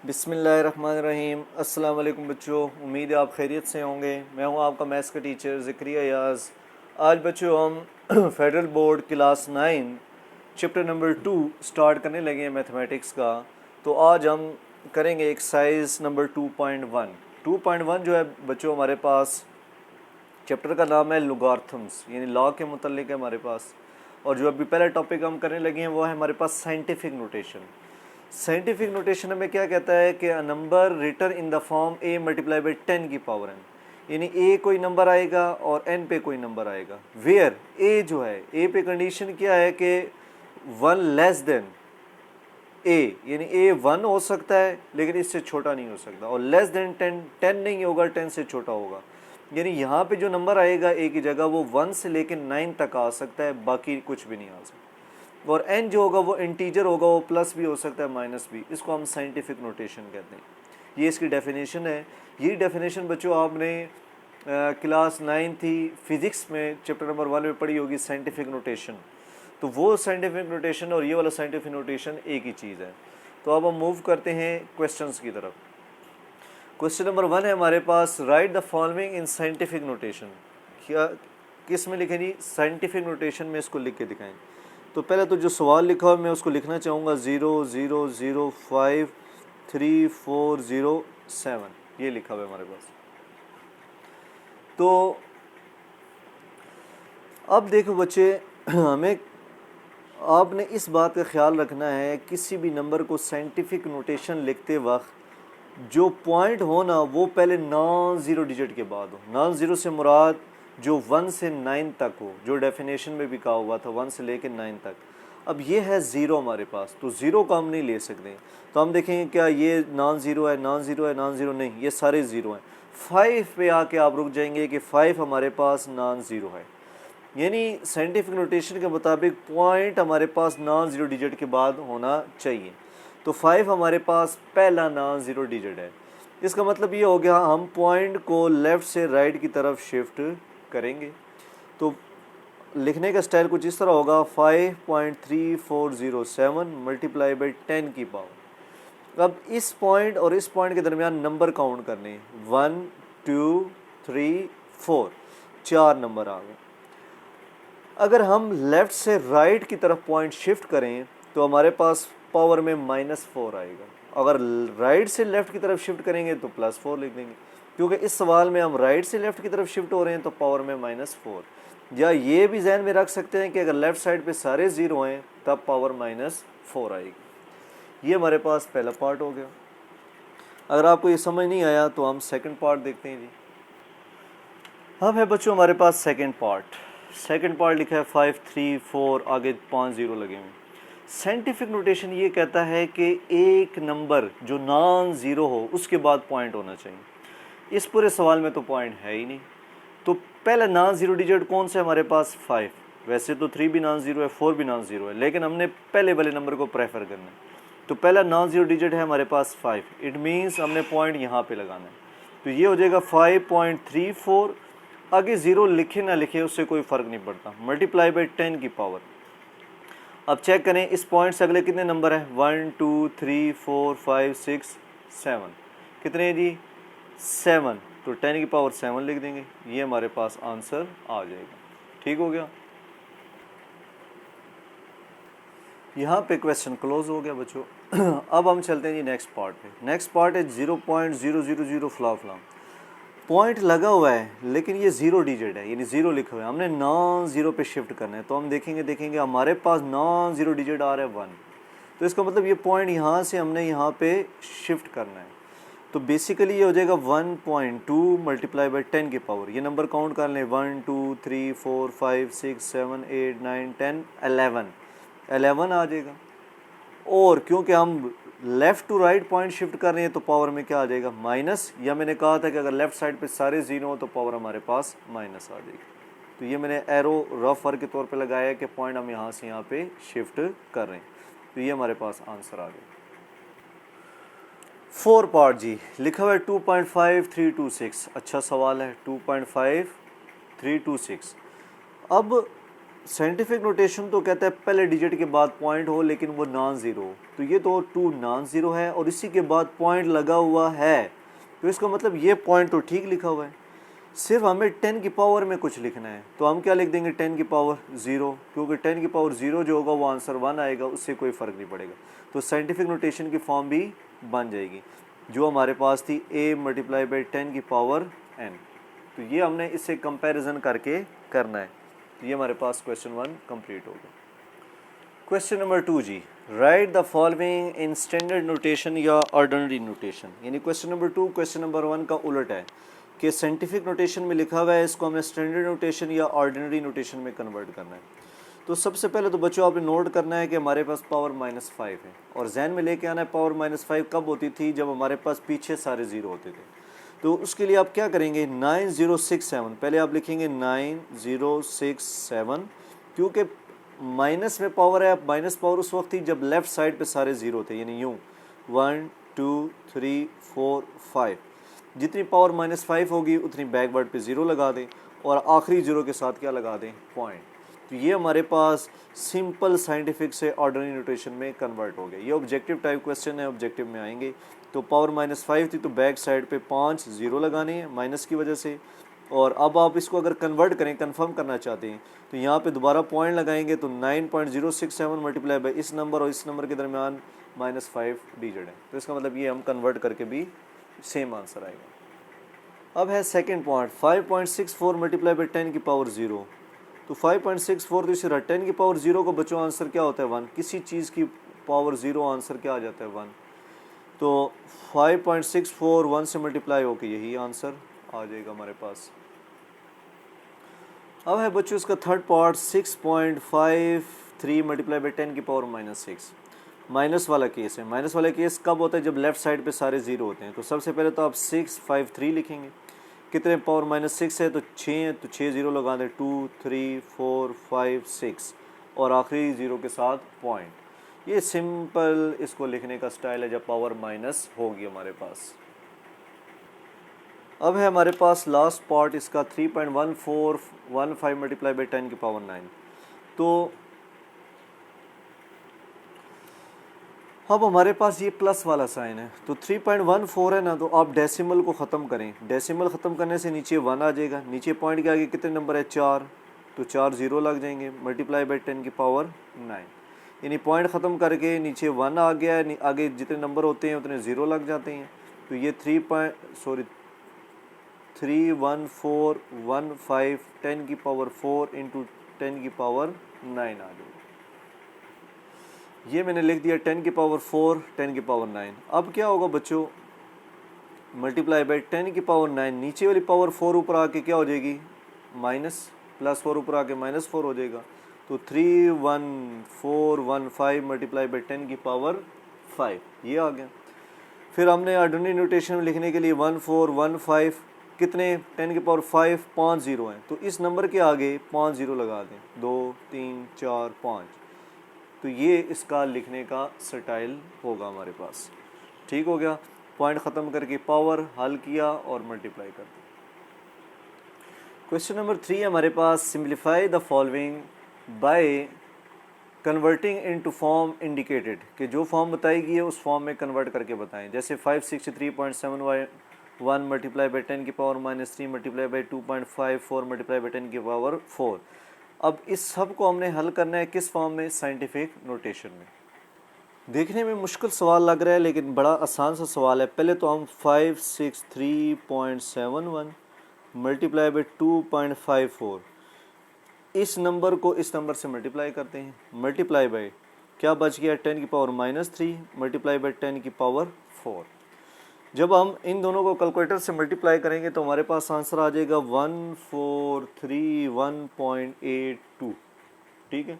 बिस्मिल्लाहिर्रहमानिर्रहीम। अस्सलाम वालेकुम बच्चों, उम्मीद है आप खैरियत से होंगे। मैं हूं आपका मैथ्स का टीचर ज़िक्रिया याज़। आज बच्चों हम federal board class 9 chapter number 2 start करने लगे हैं मैथमेटिक्स का। तो आज हम करेंगे एक्सरसाइज नंबर 2.1। 2.1 जो है बच्चों हमारे पास चैप्टर का नाम है लॉगरिथम्स, यानी लॉ के मुतल्लिक है हमारे पास। और जो अभी पहला टॉपिक हम करने लगे हैं वो है हमारे पास साइंटिफिक नोटेशन। साइंटिफिक नोटेशन हमें क्या कहता है कि a number written in the form a multiply by 10 की पावर n, यानी a कोई नंबर आएगा और n पे कोई नंबर आएगा। वेयर a जो है, a पे कंडीशन क्या है कि 1 लेस देन a, यानी a 1 हो सकता है लेकिन इससे छोटा नहीं हो सकता, और लेस देन 10 नहीं होगा, 10 से छोटा होगा। यानी यहाँ पे जो नंबर आएगा a की जगह वो 1 से लेकर 9 तक आ सकता है, बाकी कुछ भी नहीं आ सकता। और n जो होगा वो इंटीजर होगा, वो प्लस भी हो सकता है माइनस भी। इसको हम साइंटिफिक नोटेशन कहते हैं। ये इसकी डेफिनेशन है। ये डेफिनेशन बच्चों आपने क्लास 9 थी फिज़िक्स में चैप्टर नंबर 1 में पढ़ी होगी, साइंटिफिक नोटेशन। तो वो साइंटिफिक नोटेशन और ये वाला साइंटिफिक नोटेशन एक ही चीज़ है। तो अब हम मूव करते हैं क्वेश्चंस की तरफ। क्वेश्चन नंबर 1 है हमारे पास, right the following in scientific notation. क्या किस में लिखें जी? साइंटिफिक नोटेशन में इसको लिख के दिखाएं। तो पहले तो जो सवाल लिखा हुआ मैं उसको लिखना चाहूँगा 0 0 0 5 3 4 0 7, ये लिखा हुआ है हमारे पास। तो अब देखो बच्चे, हमें आपने इस बात का ख्याल रखना है किसी भी नंबर को साइंटिफिक नोटेशन लिखते वक्त जो पॉइंट हो ना वो पहले नॉन ज़ीरो डिजिट के बाद हो। नॉन ज़ीरो से मुराद जो 1 से 9 तक हो, जो डेफिनेशन में भी कहा हुआ था 1 से लेकर 9 तक। अब ये है ज़ीरो हमारे पास, तो ज़ीरो को हम नहीं ले सकते। तो हम देखेंगे क्या ये नॉन ज़ीरो है, नॉन ज़ीरो है, नॉन ज़ीरो नहीं, ये सारे ज़ीरो हैं। 5 पे आके आप रुक जाएंगे कि 5 हमारे पास नॉन ज़ीरो है। यानी साइंटिफिक नोटेशन के मुताबिक पॉइंट हमारे पास नॉन ज़ीरो डिजिट के बाद होना चाहिए। तो 5 हमारे पास पहला नॉन ज़ीरो डिजिट है। इसका मतलब ये हो गया हम पॉइंट को लेफ़्ट से राइट की तरफ शिफ्ट करेंगे। तो लिखने का स्टाइल कुछ इस तरह होगा, 5.3407 मल्टीप्लाई बाई 10 की पावर। अब इस पॉइंट और इस पॉइंट के दरमियान नंबर काउंट करने हैं, 1 2 3 4, 4 नंबर आ गए। अगर हम लेफ़्ट से राइट की तरफ पॉइंट शिफ्ट करें तो हमारे पास पावर में -4 आएगा। अगर राइट से लेफ़्ट की तरफ शिफ्ट करेंगे तो +4 लिख देंगे, क्योंकि इस सवाल में हम राइट से लेफ़्ट की तरफ शिफ्ट हो रहे हैं तो पावर में -4। या ये भी जहन में रख सकते हैं कि अगर लेफ़्ट साइड पे सारे ज़ीरो हैं तब पावर -4 आएगी। ये हमारे पास पहला पार्ट हो गया। अगर आपको ये समझ नहीं आया तो हम सेकंड पार्ट देखते हैं जी। अब है बच्चों हमारे पास सेकंड पार्ट। सेकंड पार्ट लिखा है 5 3 4, आगे 5 ज़ीरो लगे हुए। साइंटिफिक नोटेशन ये कहता है कि एक नंबर जो नॉन ज़ीरो हो उसके बाद पॉइंट होना चाहिए। इस पूरे सवाल में तो पॉइंट है ही नहीं। तो पहला नॉन ज़ीरो डिजिट कौन सा है हमारे पास? 5। वैसे तो 3 भी नॉन ज़ीरो है, 4 भी नॉन ज़ीरो है, लेकिन हमने पहले वाले नंबर को प्रेफर करना है। तो पहला नॉन ज़ीरो डिजिट है हमारे पास 5। इट मीन्स हमने पॉइंट यहाँ पे लगाना है। तो ये हो जाएगा 5.34। आगे ज़ीरो लिखे ना लिखे उससे कोई फ़र्क नहीं पड़ता, मल्टीप्लाई बाई 10 की पावर। अब चेक करें इस पॉइंट से अगले कितने नंबर हैं? 1 2 3 4 5 6 7। कितने हैं जी? 7। तो 10 की पावर 7 लिख देंगे, ये हमारे पास आंसर आ जाएगा। ठीक हो गया। यहाँ पे क्वेश्चन क्लोज हो गया बच्चों। अब हम चलते हैं जी नेक्स्ट पार्ट पे। नेक्स्ट पार्ट है 0.000 फ्ला पॉइंट लगा हुआ है लेकिन ये ज़ीरो डिजिट है, यानी ज़ीरो लिखा हुआ है। हमने नॉन ज़ीरो पे शिफ्ट करना है। तो हम देखेंगे हमारे पास नॉन ज़ीरो डिजिट आ रहा है 1। तो इसका मतलब ये पॉइंट यहाँ से हमने यहाँ पे शिफ्ट करना है। तो बेसिकली ये हो जाएगा 1.2 मल्टीप्लाई बाई 10 की पावर। ये नंबर काउंट कर लें, 1 2 3 4 5 6 7 8 9 10 11 आ जाएगा। और क्योंकि हम left to right point shift कर रहे हैं तो पावर में क्या आ जाएगा? माइनस। या मैंने कहा था कि अगर लेफ़्ट साइड पे सारे ज़ीरो हो तो पावर हमारे पास माइनस आ जाएगी। तो ये मैंने एरो रफ वर्क के तौर पे लगाया है कि पॉइंट हम यहाँ से यहाँ पे शिफ्ट कर रहे हैं। तो ये हमारे पास आंसर आ गया। 4 पार्ट जी लिखा हुआ है 2.5326। अच्छा सवाल है, 2.5326। अब साइंटिफिक नोटेशन तो कहता है पहले डिजिट के बाद पॉइंट हो लेकिन वो नॉन ज़ीरो, तो ये तो 2 नॉन ज़ीरो है और इसी के बाद पॉइंट लगा हुआ है, तो इसका मतलब ये पॉइंट तो ठीक लिखा हुआ है। सिर्फ हमें 10 की पावर में कुछ लिखना है, तो हम क्या लिख देंगे 10 की पावर 0, क्योंकि 10 की पावर 0 जो होगा वो आंसर 1 आएगा, उससे कोई फ़र्क नहीं पड़ेगा। तो साइंटिफिक नोटेशन की फॉर्म भी बन जाएगी जो हमारे पास थी a मल्टीप्लाई बाई 10 की पावर n। तो ये हमने इससे कंपैरिजन करके करना है। तो ये हमारे पास क्वेश्चन 1 कंप्लीट हो गया। क्वेश्चन नंबर 2 जी, write the following in standard notation या ऑर्डिनरी नोटेशन। यानी क्वेश्चन नंबर 2 क्वेश्चन नंबर 1 का उलट है कि साइंटिफिक नोटेशन में लिखा हुआ है, इसको हमें स्टैंडर्ड नोटेशन या ऑर्डिनरी नोटेशन में कन्वर्ट करना है। तो सबसे पहले तो बच्चों आपने नोट करना है कि हमारे पास पावर -5 है और जहन में लेके आना है पावर -5 कब होती थी, जब हमारे पास पीछे सारे ज़ीरो होते थे। तो उसके लिए आप क्या करेंगे 9067, पहले आप लिखेंगे 9067, क्योंकि माइनस में पावर है, माइनस पावर उस वक्त थी जब लेफ़्ट साइड पे सारे ज़ीरो थे, यानी यूँ 1 2 3 4 5, जितनी पावर -5 होगी उतनी बैकवर्ड पे ज़ीरो लगा दें और आखिरी ज़ीरो के साथ क्या लगा दें पॉइंट। तो ये हमारे पास सिंपल साइंटिफिक से ऑर्डिनरी नोटेशन में कन्वर्ट हो गया। ये ऑब्जेक्टिव टाइप क्वेश्चन है, ऑब्जेक्टिव में आएंगे। तो पावर -5 थी तो बैक साइड पे 5 ज़ीरो लगाने हैं माइनस की वजह से, और अब आप इसको अगर कन्वर्ट करें, कंफर्म करना चाहते हैं, तो यहाँ पे दोबारा पॉइंट लगाएंगे तो 9.067 मल्टीप्लाई बाई इस नंबर और इस नंबर के दरमियान -5 डिजिट है, तो इसका मतलब ये हम कन्वर्ट करके भी सेम आंसर आएगा। अब है सेकंड पॉइंट 5.64 मल्टीप्लाई बाई 10 की पावर 0। तो 5.64 तो इसे 10 की पावर 0 को बच्चों आंसर क्या होता है 1, किसी चीज़ की पावर 0 आंसर क्या आ जाता है 1। तो 5.64 1 से मल्टीप्लाई होकर यही आंसर आ जाएगा हमारे पास। अब है बच्चों इसका थर्ड पार्ट 6.53 मल्टीप्लाई बाई 10 की पावर -6। माइनस वाला केस है। माइनस वाला केस कब होता है, जब लेफ्ट साइड पे सारे ज़ीरो होते हैं। तो सबसे पहले तो आप 653 लिखेंगे, कितने पावर -6 है तो 6 है, तो 6 ज़ीरो लगा दें 2 3 4 5 6 और आखिरी ज़ीरो के साथ पॉइंट। ये सिंपल इसको लिखने का स्टाइल है जब पावर माइनस होगी हमारे पास। अब है हमारे पास लास्ट पार्ट इसका 3.1415 मल्टीप्लाई बाई 10 की पावर 9। तो अब हमारे पास ये प्लस वाला साइन है, तो 3.14 है ना, तो आप डेसिमल को ख़त्म करें। डेसिमल ख़त्म करने से नीचे 1 आ जाएगा, नीचे पॉइंट के आगे कितने नंबर है 4, तो 4 ज़ीरो लग जाएंगे मल्टीप्लाई बाई 10 की पावर 9। यानी पॉइंट ख़त्म करके नीचे 1 आ गया है, आगे जितने नंबर होते हैं उतने ज़ीरो लग जाते हैं। तो ये 31415 10 की पावर 4 इंटू 10 की पावर 9 आ जाएगी। ये मैंने लिख दिया 10 की पावर 4 10 की पावर 9। अब क्या होगा बच्चों, मल्टीप्लाई बाई 10 की पावर 9, नीचे वाली पावर 4 ऊपर आके क्या हो जाएगी माइनस, +4 ऊपर आके -4 हो जाएगा। तो 31415 मल्टीप्लाई बाई 10 की पावर 5 ये आ गया। फिर हमने ऑर्डिनरी नोटेशन में लिखने के लिए 1415 कितने 10 की पावर 5 5 ज़ीरो हैं, तो इस नंबर के आगे 5 ज़ीरो लगा दें 2 3 4 5। तो ये इसका लिखने का स्टाइल होगा हमारे पास। ठीक हो गया, पॉइंट ख़त्म करके पावर हल किया और मल्टीप्लाई कर दिया। क्वेश्चन नंबर 3 हमारे पास simplify the following by converting into form indicated, कि जो फॉर्म बताई गई है उस फॉर्म में कन्वर्ट करके बताएं। जैसे 563.71 मल्टीप्लाई बाई 10 की power -3 multiply by 2.54 multiply by 10 की पावर 4। अब इस सब को हमने हल करना है किस फॉर्म में, साइंटिफिक नोटेशन में। देखने में मुश्किल सवाल लग रहा है लेकिन बड़ा आसान सा सवाल है। पहले तो हम 563.71 मल्टीप्लाई बाई 2.54 इस नंबर को इस नंबर से मल्टीप्लाई करते हैं, मल्टीप्लाई बाई क्या बच गया 10 की पावर -3 मल्टीप्लाई बाई 10 की पावर 4। जब हम इन दोनों को कैलकुलेटर से मल्टीप्लाई करेंगे तो हमारे पास आंसर आ जाएगा 1431.82। ठीक है,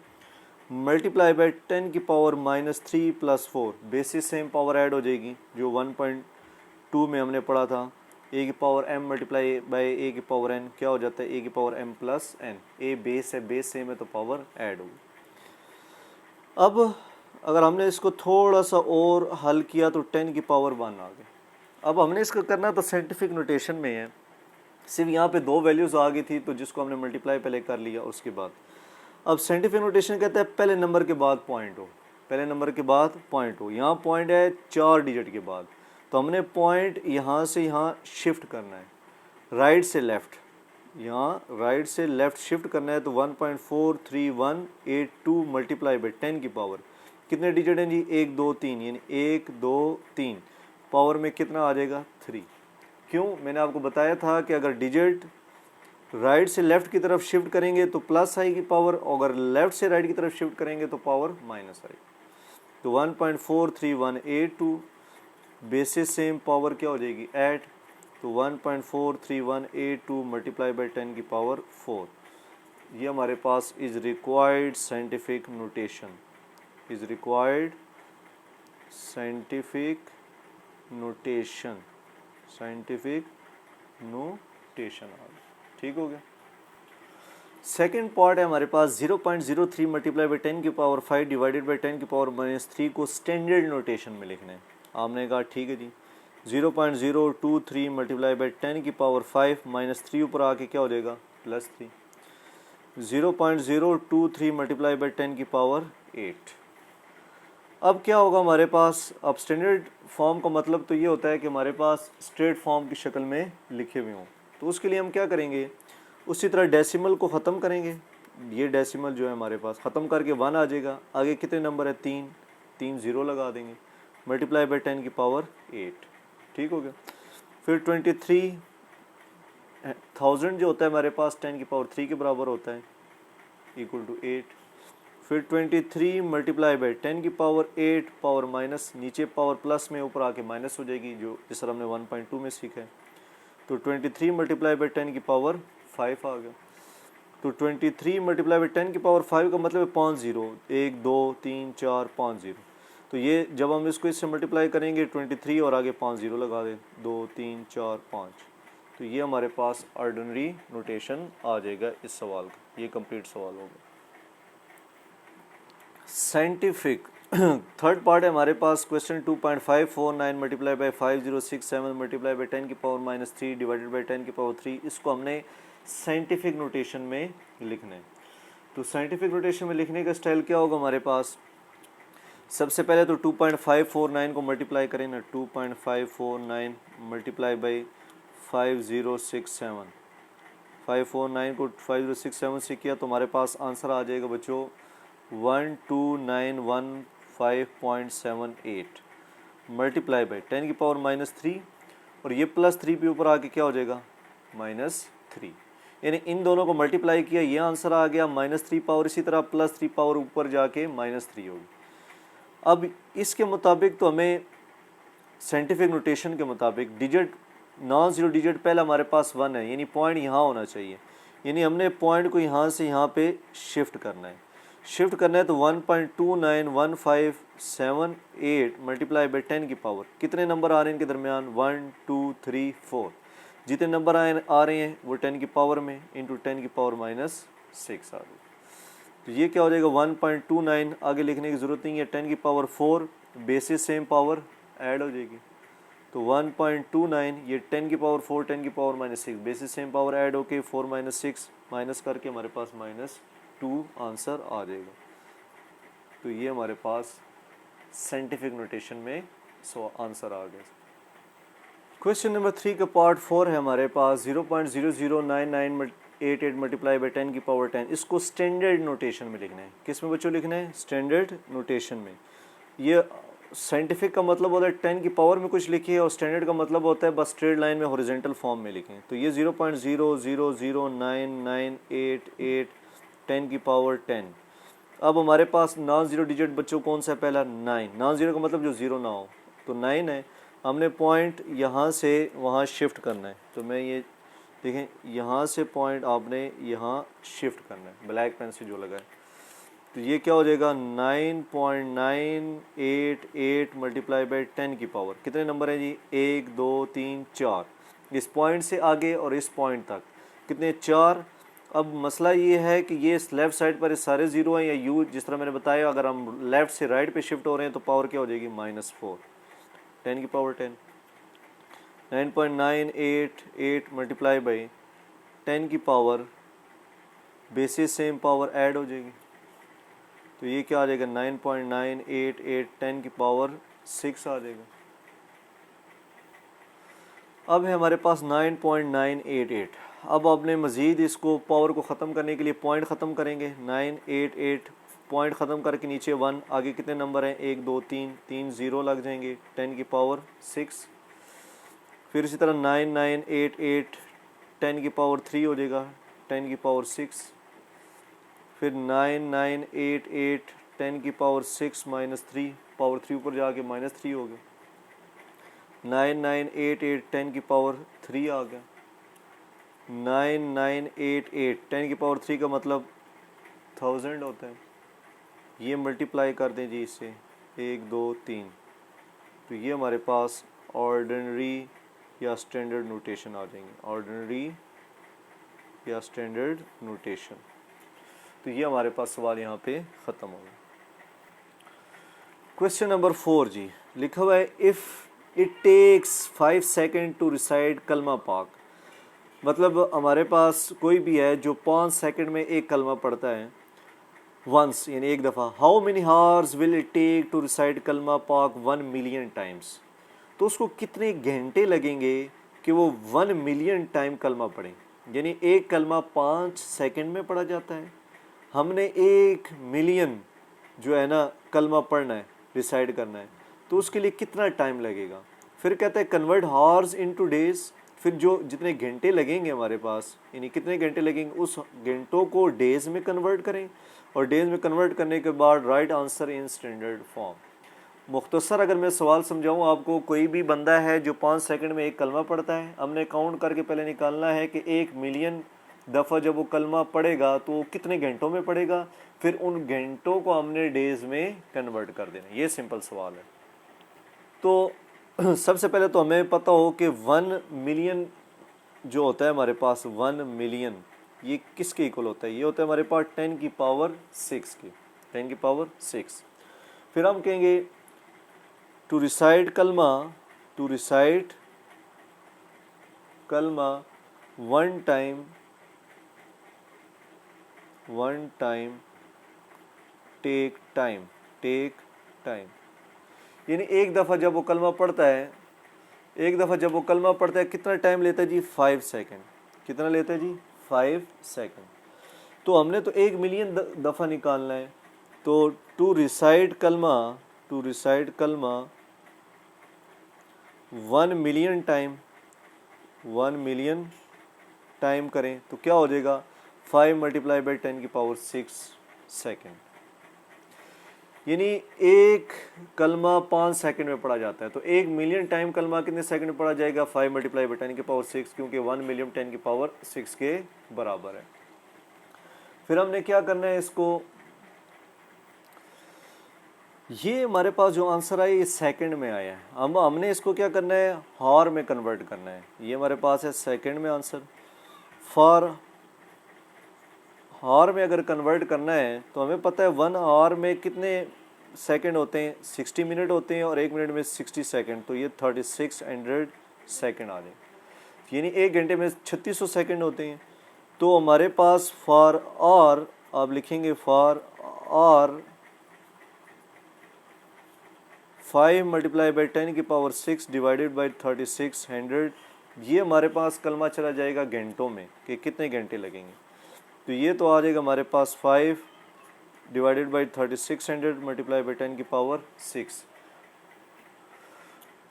मल्टीप्लाई बाई 10 की power -3 + 4, basis same power add हो जाएगी जो 1.2 में हमने पढ़ा था। ए की पावर m मल्टीप्लाई बाई ए की पावर n क्या हो जाता है ए की पावर m + n। ए बेस है, बेस सेम है तो पावर ऐड होगी। अब अगर हमने इसको थोड़ा सा और हल किया तो 10 की पावर 1 आ गई। अब हमने इसको करना तो साइंटिफिक नोटेशन में है, सिर्फ यहाँ पे 2 वैल्यूज़ आ गई थी तो जिसको हमने मल्टीप्लाई पहले कर लिया। उसके बाद अब साइंटिफिक नोटेशन कहता है पहले नंबर के बाद पॉइंट हो, पहले नंबर के बाद पॉइंट हो। यहाँ पॉइंट है 4 डिजिट के बाद, तो हमने पॉइंट यहाँ से यहाँ शिफ्ट करना है, राइट से लेफ़्ट, यहाँ राइट से लेफ़्ट शिफ्ट करना है। तो 1.43182 मल्टीप्लाई बाई 10 की पावर कितने डिजिट हैं जी, 1 2 3, यानी 1 2 3 पावर में कितना आ जाएगा 3। क्यों, मैंने आपको बताया था कि अगर डिजिट राइट से लेफ़्ट की तरफ शिफ्ट करेंगे तो प्लस आएगी पावर, और अगर लेफ़्ट से राइट की तरफ शिफ्ट करेंगे तो पावर माइनस आएगी। तो 1.43182 बेसिस सेम पावर क्या हो जाएगी 8, तो 1.43182 मल्टीप्लाई बाई 10 की पावर 4। ये हमारे पास is required scientific notation, is required scientific notation, scientific notation. ठीक हो गया। सेकेंड पार्ट है हमारे पास 0.03 मल्टीप्लाई बाई 10 की पावर 5 डिवाइडेड बाई 10 की पावर -3 को स्टैंडर्ड नोटेशन में लिखना है। आपने कहा ठीक है जी, 0.023 मल्टीप्लाई बाई 10 की पावर 5 -3 ऊपर आके क्या हो जाएगा +3, 0.023 मल्टीप्लाई बाई 10 की पावर 8। अब क्या होगा हमारे पास, अब स्टैंडर्ड फॉर्म का मतलब तो ये होता है कि हमारे पास स्ट्रेट फॉर्म की शक्ल में लिखे हुए हों। तो उसके लिए हम क्या करेंगे, उसी तरह डेसिमल को ख़त्म करेंगे। ये डेसिमल जो है हमारे पास ख़त्म करके 1 आ जाएगा, आगे कितने नंबर है 3, 3 0 लगा देंगे, मल्टीप्लाई बाई 10 की पावर 8। ठीक हो गया। फिर 23,000 जो होता है हमारे पास 10 की पावर 3 के बराबर होता है, इक्वल टू 8। फिर 23 मल्टीप्लाई बाई 10 की पावर 8 पावर माइनस, नीचे पावर प्लस में ऊपर आके माइनस हो जाएगी, जो जिस तरह हमने 1.2 में सीखा है। तो 23 मल्टीप्लाई बाई 10 की पावर 5 आ गया। तो 23 मल्टीप्लाई बाई 10 की पावर 5 का मतलब है 5 0, 1 2 3 4 5 0। तो ये जब हम इसको इससे मल्टीप्लाई करेंगे 23 और आगे 5 0 लगा दें, 2 3 4 5, तो ये हमारे पास ऑर्डिनरी नोटेशन आ जाएगा इस सवाल का। ये कंप्लीट सवाल होगा। साइंटिफिक थर्ड पार्ट है हमारे पास question 2.549 multiply by 5067 multiply by 10 की पावर -3 डिवाइडेड बाई 10 की पावर 3, इसको हमने साइंटिफिक नोटेशन में लिखना है। तो साइंटिफिक नोटेशन में लिखने का स्टाइल क्या होगा हमारे पास, सबसे पहले तो 2.549 को मल्टीप्लाई करें ना, 2.549 मल्टीप्लाई बाई 5067, 549 को 5067 से किया तो हमारे पास आंसर आ जाएगा बच्चों 12915.78 मल्टीप्लाई बाई 10 की पावर -3, और ये +3 पे ऊपर आके क्या हो जाएगा -3, यानी इन दोनों को मल्टीप्लाई किया, ये आंसर आ गया -3 पावर, इसी तरह +3 पावर ऊपर जाके -3 होगी। अब इसके मुताबिक तो हमें साइंटिफिक नोटेशन के मुताबिक डिजिट नॉन ज़ीरो डिजिट पहले हमारे पास 1 है, यानी पॉइंट यहाँ होना चाहिए, यानी हमने पॉइंट को यहाँ से यहाँ पे शिफ्ट करना है। शिफ्ट करना है तो 1.291578 मल्टीप्लाई बाई 10 की पावर, कितने नंबर आ रहे हैं इनके दरमियान 1 2 3 4, जितने नंबर आ रहे हैं वो 10 की पावर में इंटू 10 की पावर -6 आ रही। तो ये क्या हो जाएगा 1.29, आगे लिखने की ज़रूरत नहीं है, 10 की power 4 basis same power add हो जाएगी। तो 1.29 ये 10 की पावर 4 10 की power -6 basis same power add होके 4 -6 माइनस करके हमारे पास -2 आंसर आ जाएगा। तो ये हमारे पास साइंटिफिक नोटेशन में आंसर आ गया। क्वेश्चन नंबर 3 का पार्ट 4 है हमारे पास 0.009988 मल्टीप्लाई बाई 10 की पावर 10, इसको स्टैंडर्ड नोटेशन में लिखना है। किस में बच्चों लिखना है, स्टैंडर्ड नोटेशन में। ये साइंटिफिक का मतलब होता है 10 की पावर में कुछ लिखिए, और स्टैंडर्ड का मतलब होता है बस स्ट्रेट लाइन में हॉरिजॉन्टल फॉर्म में लिखें। तो ये 0.000998 10 की पावर 10। अब हमारे पास नॉन ज़ीरो डिजिट बच्चों कौन सा है, पहला 9, नॉन ज़ीरो का मतलब जो ज़ीरो ना हो, तो 9 है। हमने पॉइंट यहाँ से वहाँ शिफ्ट करना है, तो मैं ये देखें यहाँ से पॉइंट आपने यहाँ शिफ्ट करना है ब्लैक पेन से जो लगा है। तो ये क्या हो जाएगा 9.988 मल्टीप्लाई बाई 10 की पावर, कितने नंबर हैं जी 1 2 3 4, इस पॉइंट से आगे और इस पॉइंट तक कितने 4। अब मसला ये है कि ये इस लेफ़्ट साइड पर इस सारे ज़ीरो हैं, या यू जिस तरह मैंने बताया अगर हम लेफ़्ट से राइट पे शिफ्ट हो रहे हैं तो पावर क्या हो जाएगी -4, 10 की पावर 10। 9.988 मल्टीप्लाई बाई 10 की power basis same power add हो जाएगी, तो ये क्या आ जाएगा 9.988 10 की पावर 6 आ जाएगा। अब है हमारे पास 9.988। अब आपने मज़ीद इसको पावर को ख़त्म करने के लिए पॉइंट ख़त्म करेंगे। 988 पॉइंट ख़त्म करके नीचे 1, आगे कितने नंबर हैं 1 2 3, 3 ज़ीरो लग जाएंगे 10 की पावर 6। फिर इसी तरह 9988 10 की पावर 3 हो जाएगा 10 की पावर 6। फिर 9988 10 की पावर 6 माइनस 3, पावर 3 ऊपर जाके माइनस 3 हो गया। 9988 10 की पावर 3 आ गया। 9988 10 की पावर 3 का मतलब 1000 होता है। ये मल्टीप्लाई कर दें जी इससे 1 2 3, तो ये हमारे पास ऑर्डिनरी या स्टैंडर्ड नोटेशन आ जाएंगे, ऑर्डिनरी या स्टैंडर्ड नोटेशन। तो ये हमारे पास सवाल यहाँ पे ख़त्म हो गया। क्वेश्चन नंबर 4 जी, लिखा हुआ है if it takes 5 second to recite कलमा पाक। मतलब हमारे पास कोई भी है जो 5 सेकेंड में एक कलमा पढ़ता है वंस, यानी एक दफ़ा। How many hours will it take to recite कलमा पाक 1 मिलियन टाइम्स। तो उसको कितने घंटे लगेंगे कि वो 1 मिलियन टाइम कलमा पढ़े। यानी एक कलमा 5 सेकेंड में पढ़ा जाता है, हमने 1 मिलियन जो है ना कलमा पढ़ना है, रिसाइड करना है, तो उसके लिए कितना टाइम लगेगा। फिर कहता है कन्वर्ट हार्स इनटू डेज। फिर जो जितने घंटे लगेंगे हमारे पास, यानी कितने घंटे लगेंगे, उस घंटों को डेज में कन्वर्ट करें, और डेज में कन्वर्ट करने के बाद right answer in standard form. मुख्तसर अगर मैं सवाल समझाऊँ आपको, कोई भी बंदा है जो 5 सेकंड में एक कलमा पढ़ता है, हमने काउंट करके पहले निकालना है कि 1 मिलियन दफ़ा जब वो कलमा पढ़ेगा तो कितने घंटों में पढ़ेगा, फिर उन घंटों को हमने डेज में कन्वर्ट कर देना। ये सिंपल सवाल है। तो सबसे पहले तो हमें पता हो कि 1 मिलियन जो होता है हमारे पास, 1 मिलियन ये किसके इक्वल होता है, ये होता है हमारे पास 10 की पावर 6 की, 10 की पावर 6। फिर हम कहेंगे टू रिसाइड कलमा, टू रिसाइड कलमा 1 time, 1 time take time, take time. यानी एक दफ़ा जब वो कलमा पढ़ता है, एक दफ़ा जब वो कलमा पढ़ता है कितना टाइम लेता है जी 5 सेकंड। कितना लेता है जी 5 सेकंड। तो हमने तो 1 मिलियन दफ़ा निकालना है, तो टू रिसाइड कलमा, टू रिसाइड कलमा 1 मिलियन टाइम, 1 मिलियन टाइम करें तो क्या हो जाएगा 5 मल्टीप्लाई बाई 10 की पावर 6 सेकेंड। यानी एक कलमा 5 सेकंड में पढ़ा जाता है, तो 1 मिलियन टाइम कलमा कितने सेकंड में पढ़ा जाएगा 5 मल्टीप्लाई बाई 10 की पावर 6, क्योंकि 1 मिलियन 10 की पावर 6 के बराबर है। फिर हमने क्या करना है इसको, ये हमारे पास जो आंसर आया ये सेकंड में आया है, हमने इसको क्या करना है हार में कन्वर्ट करना है। ये हमारे पास है सेकंड में आंसर। फॉर हार में अगर कन्वर्ट करना है तो हमें पता है 1 आवर में कितने सेकंड होते हैं, 60 मिनट होते हैं, और 1 मिनट में 60 सेकंड, तो ये 3600 सेकंड आ जाए। यानी 1 घंटे में 3600 सेकंड होते हैं। तो हमारे पास फॉर आर आप लिखेंगे फॉर आर 5 मल्टीप्लाई बाई 10 की पावर 6 डिवाइडेड बाई 3600। ये हमारे पास कलमा चला जाएगा घंटों में कि कितने घंटे लगेंगे। तो ये तो आ जाएगा हमारे पास 5 डिवाइडेड बाई 3600 मल्टीप्लाई बाई 10 की पावर 6।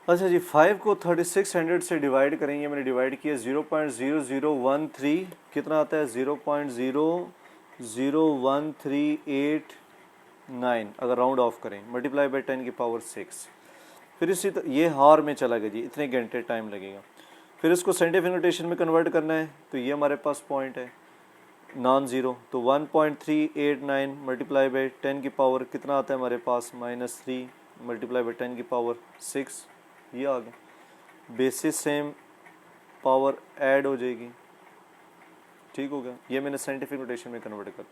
अच्छा जी, 5 को 3600 से डिवाइड करेंगे, मैंने डिवाइड किया 0.0013, कितना आता है 0.00138 अगर राउंड ऑफ करें, मल्टीप्लाई बाई 10 की पावर 6। फिर इसी ये हार में चला गया जी, इतने घंटे टाइम लगेगा। फिर इसको साइंटिफिक नोटेशन में कन्वर्ट करना है, तो ये हमारे पास पॉइंट है नॉन ज़ीरो, तो 1.389 मल्टीप्लाई बाई 10 की पावर कितना आता है हमारे पास -3 मल्टीप्लाई बाई 10 की पावर 6, ये आ गया। बेसिस सेम पावर ऐड हो जाएगी, ठीक हो गया। ये मैंने साइंटिफिक नोटेशन में कन्वर्ट कर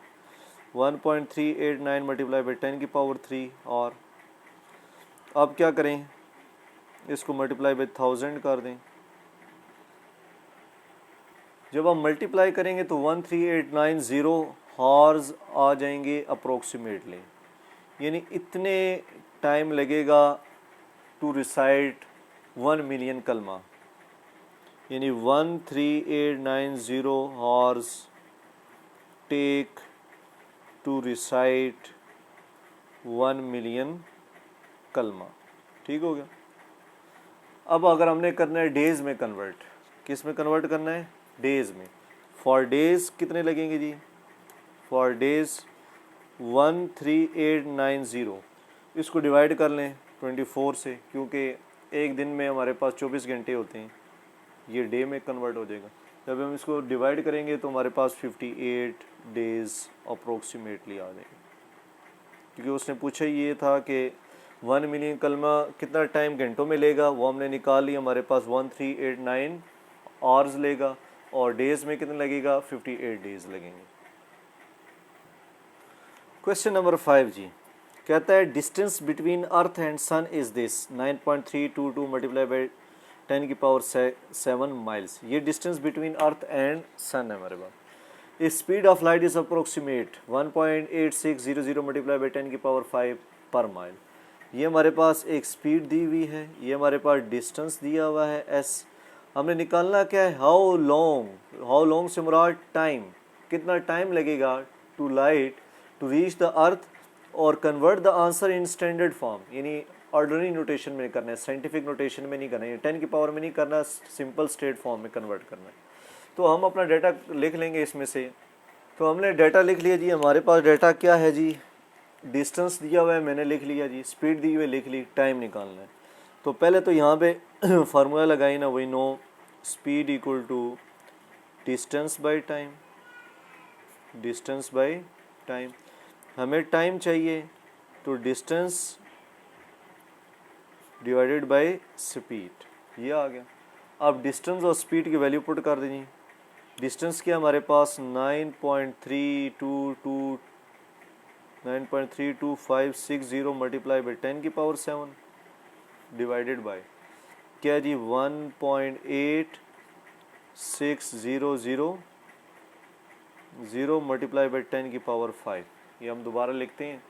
1.389 मल्टीप्लाई बाई 10 की पावर 3। और अब क्या करें, इसको मल्टीप्लाई बाई 1000 कर दें, जब हम मल्टीप्लाई करेंगे तो 13890 हॉर्स आ जाएंगे अप्रोक्सीमेटली, यानी इतने टाइम लगेगा टू रिसाइट 1 मिलियन कलमा, यानी 13890 hours take to recite 1 million कलमा। ठीक हो गया। अब अगर हमने करना है डेज में कन्वर्ट, किस में कन्वर्ट करना है? डेज में। फॉर डेज कितने लगेंगे जी? फॉर डेज 13890, इसको डिवाइड कर लें 24 से, क्योंकि एक दिन में हमारे पास 24 घंटे होते हैं, ये डे में कन्वर्ट हो जाएगा। जब हम इसको डिवाइड करेंगे तो हमारे पास 58 डेज अप्रोक्सीमेटली आ जाएंगे, क्योंकि उसने पूछा ये था कि 1 मिलियन कलमा कितना टाइम घंटों में लेगा, वो हमने निकाल लिया। हमारे पास 1389 आवर्स लेगा, और डेज में कितना लगेगा? 58 डेज लगेंगे। क्वेश्चन नंबर 5 जी कहता है distance between earth and sun is this 9.322 multiply by 10 की पावर 7 माइल्स। ये distance between earth and sun है हमारे पास। Speed of light is approximate 1.8600 multiply by 10 की पावर 5 पर माइल। ये हमारे पास एक स्पीड दी हुई है, ये हमारे पास डिस्टेंस दिया हुआ है s। हमने निकालना क्या है? हाउ लॉन्ग से मुराद टाइम, कितना टाइम लगेगा to light to reach the earth, और convert the answer in standard form, यानी ऑर्डिनरी नोटेशन में करना है, साइंटिफिक नोटेशन में नहीं करना है, 10 की पावर में नहीं करना, सिंपल स्ट्रेट फॉर्म में कन्वर्ट करना है। तो हम अपना डाटा लिख लेंगे इसमें से। तो हमने डाटा लिख लिया जी। हमारे पास डाटा क्या है जी? डिस्टेंस दिया हुआ है, मैंने लिख लिया जी। स्पीड दी हुई है, लिख ली। टाइम निकालना है, तो पहले तो यहाँ पे फार्मूला लगाई ना, वही नो speed equal to distance by time. Distance by time, हमें टाइम चाहिए तो डिस्टेंस डिवाइडेड बाय स्पीड, ये आ गया। अब डिस्टेंस और स्पीड की वैल्यू पुट कर दीजिए। डिस्टेंस क्या हमारे पास 9.32560 मल्टीप्लाई बाई 10 की पावर 7 डिवाइडेड बाय क्या जी 1.8600 मल्टीप्लाई बाई 10 की पावर 5। ये हम दोबारा लिखते हैं।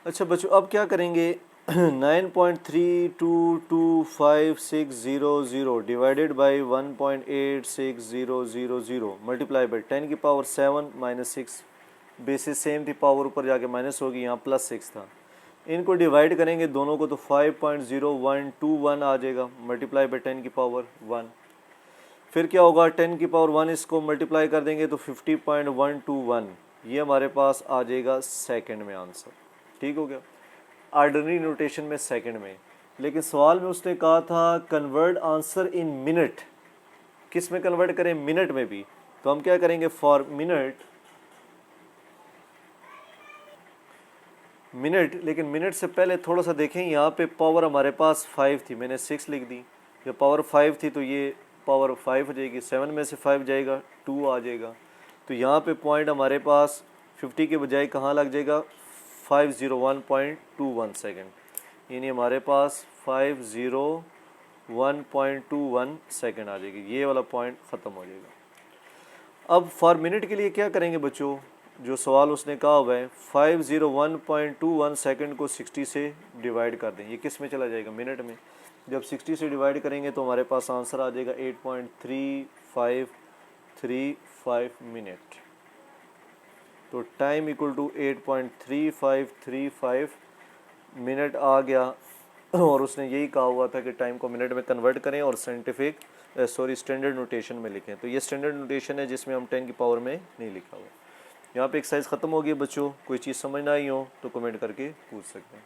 अच्छा बच्चों, अब क्या करेंगे? 9.322560 डिवाइडेड बाई 1.86000 मल्टीप्लाई बाई 10 की पावर 7 माइनस 6। बेसिस सेम थी, पावर ऊपर जाके माइनस होगी, यहाँ प्लस 6 था। इनको डिवाइड करेंगे दोनों को तो 5.0121 आ जाएगा मल्टीप्लाई बाई 10 की पावर 1। फिर क्या होगा? 10 की पावर 1 इसको मल्टीप्लाई कर देंगे तो 50.121, ये हमारे पास आ जाएगा सेकंड में आंसर। ठीक हो गया। ऑर्डिनरी नोटेशन में सेकंड में, लेकिन सवाल में उसने कहा था कन्वर्ट आंसर इन मिनट। किस में कन्वर्ट करें? मिनट में भी। तो हम क्या करेंगे? फॉर मिनट, लेकिन मिनट से पहले थोड़ा सा देखें, यहाँ पे पावर हमारे पास 5 थी, मैंने 6 लिख दी। जब पावर 5 थी तो ये पावर 5 हो जाएगी, 7 में से 5 जाएगा 2 आ जाएगा। तो यहाँ पे पॉइंट हमारे पास 50 के बजाय कहाँ लग जाएगा? 501.21 सेकेंड, यानी हमारे पास 501.21 सेकेंड आ जाएगी। ये वाला पॉइंट ख़त्म हो जाएगा। अब फॉर मिनट के लिए क्या करेंगे बच्चों? जो सवाल उसने कहा हुआ है 501.21 सेकेंड को 60 से डिवाइड कर दें। ये किस में चला जाएगा? मिनट में। जब 60 से डिवाइड करेंगे तो हमारे पास आंसर आ जाएगा 8.3535 मिनट। तो टाइम इक्वल टू 8.3535 मिनट आ गया। और उसने यही कहा हुआ था कि टाइम को मिनट में कन्वर्ट करें और स्टैंडर्ड नोटेशन में लिखें। तो ये स्टैंडर्ड नोटेशन है जिसमें हम 10 की पावर में नहीं लिखा हुआ। यहाँ पे एक्सरसाइज ख़त्म हो गई बच्चों। कोई चीज़ समझ ना आई हो तो कमेंट करके पूछ सकते हैं।